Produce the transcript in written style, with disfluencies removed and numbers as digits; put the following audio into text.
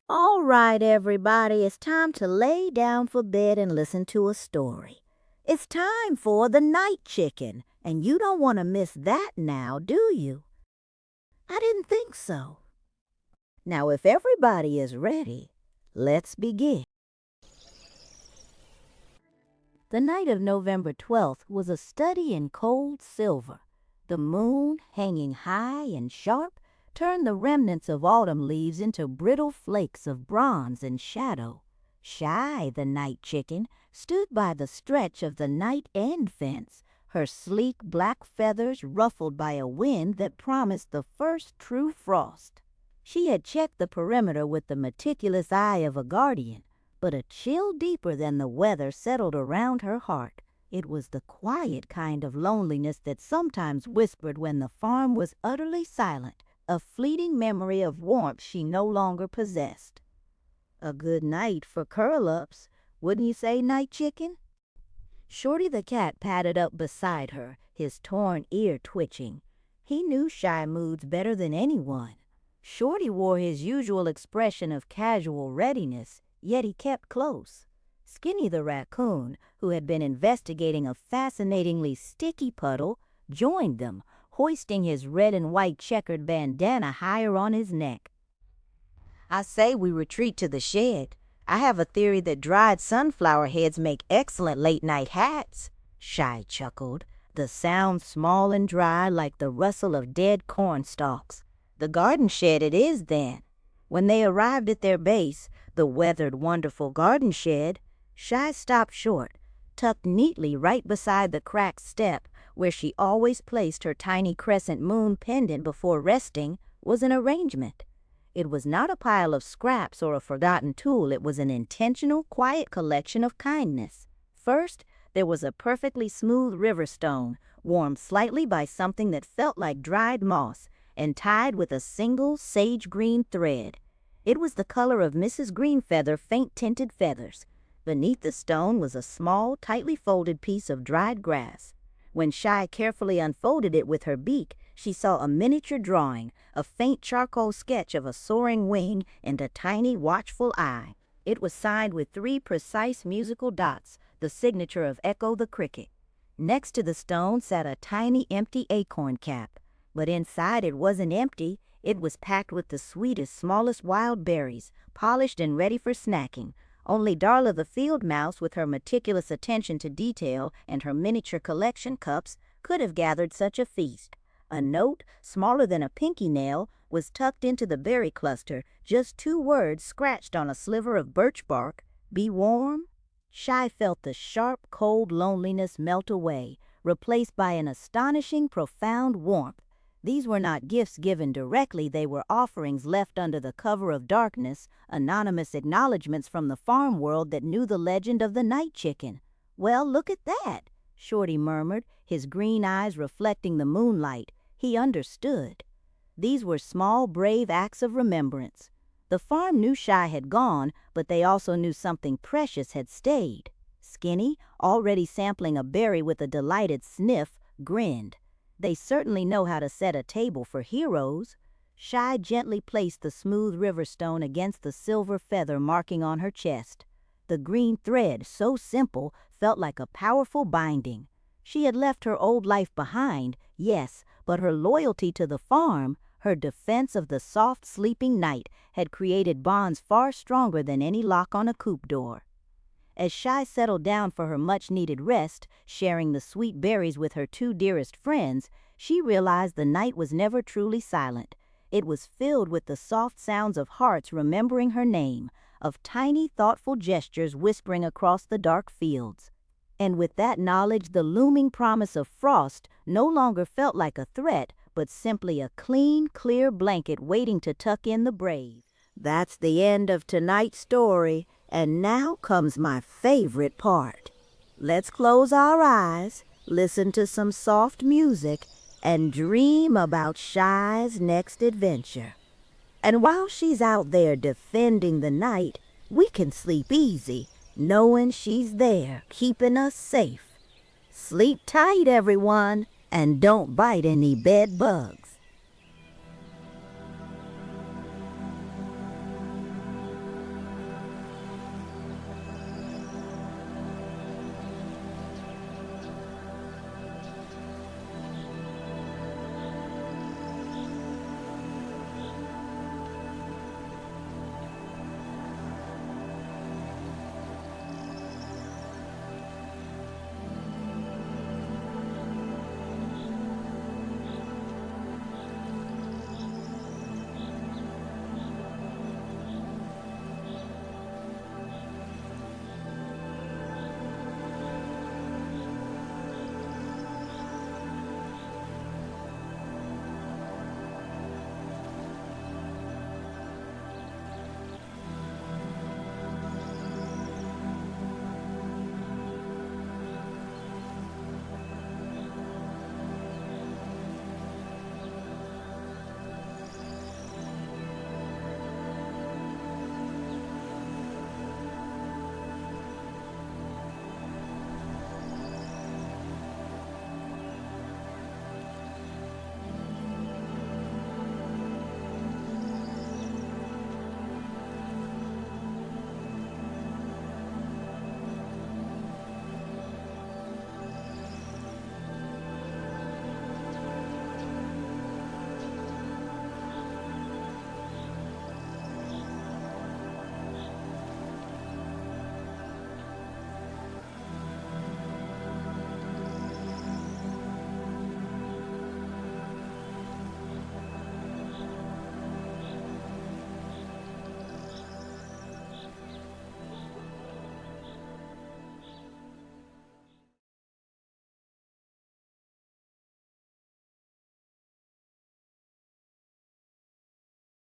All right, everybody, it's time to lay down for bed and listen to a story. It's time for The Night Chicken, and you don't want to miss that now, do you? I didn't think so. Now, if everybody is ready, let's begin. The night of November 12th was a study in cold silver. The moon, hanging high and sharp, turned the remnants of autumn leaves into brittle flakes of bronze and shadow. Shy, the night chicken, stood by the stretch of the night end fence, her sleek black feathers ruffled by a wind that promised the first true frost. She had checked the perimeter with the meticulous eye of a guardian, but a chill deeper than the weather settled around her heart. It was the quiet kind of loneliness that sometimes whispered when the farm was utterly silent, a fleeting memory of warmth she no longer possessed. A good night for curl-ups, wouldn't you say, Night Chicken? Shorty the cat padded up beside her, his torn ear twitching. He knew Shy moods better than anyone. Shorty wore his usual expression of casual readiness, yet he kept close. Skinny the raccoon, who had been investigating a fascinatingly sticky puddle, joined them, hoisting his red and white checkered bandana higher on his neck. I say we retreat to the shed. I have a theory that dried sunflower heads make excellent late-night hats. Shy chuckled, the sound small and dry like the rustle of dead corn stalks. The garden shed it is, then. When they arrived at their base, the weathered, wonderful garden shed, Shy stopped short, tucked neatly right beside the cracked step where she always placed her tiny crescent moon pendant before resting, was an arrangement. It was not a pile of scraps or a forgotten tool. It was an intentional, quiet collection of kindness. First, there was a perfectly smooth river stone, warmed slightly by something that felt like dried moss, and tied with a single sage-green thread. It was the color of Mrs. Greenfeather faint-tinted feathers. Beneath the stone was a small, tightly folded piece of dried grass. When Shy carefully unfolded it with her beak, she saw a miniature drawing, a faint charcoal sketch of a soaring wing and a tiny, watchful eye. It was signed with 3 precise musical dots, the signature of Echo the Cricket. Next to the stone sat a tiny, empty acorn cap. But inside it wasn't empty. It was packed with the sweetest, smallest wild berries, polished and ready for snacking. Only Darla the field mouse, with her meticulous attention to detail and her miniature collection cups, could have gathered such a feast. A note, smaller than a pinky nail, was tucked into the berry cluster, just 2 words scratched on a sliver of birch bark. Be warm? Shy felt the sharp, cold loneliness melt away, replaced by an astonishing, profound warmth. These were not gifts given directly. They were offerings left under the cover of darkness, anonymous acknowledgments from the farm world that knew the legend of the night chicken. Well, look at that, Shorty murmured, his green eyes reflecting the moonlight. He understood. These were small, brave acts of remembrance. The farm knew Shy had gone, but they also knew something precious had stayed. Skinny, already sampling a berry with a delighted sniff, grinned. They certainly know how to set a table for heroes. Shy gently placed the smooth river stone against the silver feather marking on her chest. The green thread, so simple, felt like a powerful binding. She had left her old life behind, yes, but her loyalty to the farm, her defense of the soft, sleeping night, had created bonds far stronger than any lock on a coop door. As Shy settled down for her much-needed rest, sharing the sweet berries with her 2 dearest friends, she realized the night was never truly silent. It was filled with the soft sounds of hearts remembering her name, of tiny, thoughtful gestures whispering across the dark fields. And with that knowledge, the looming promise of frost no longer felt like a threat, but simply a clean, clear blanket waiting to tuck in the brave. That's the end of tonight's story. And now comes my favorite part. Let's close our eyes, listen to some soft music, and dream about Shy's next adventure. And while she's out there defending the night, we can sleep easy, knowing she's there, keeping us safe. Sleep tight, everyone, and don't bite any bed bugs.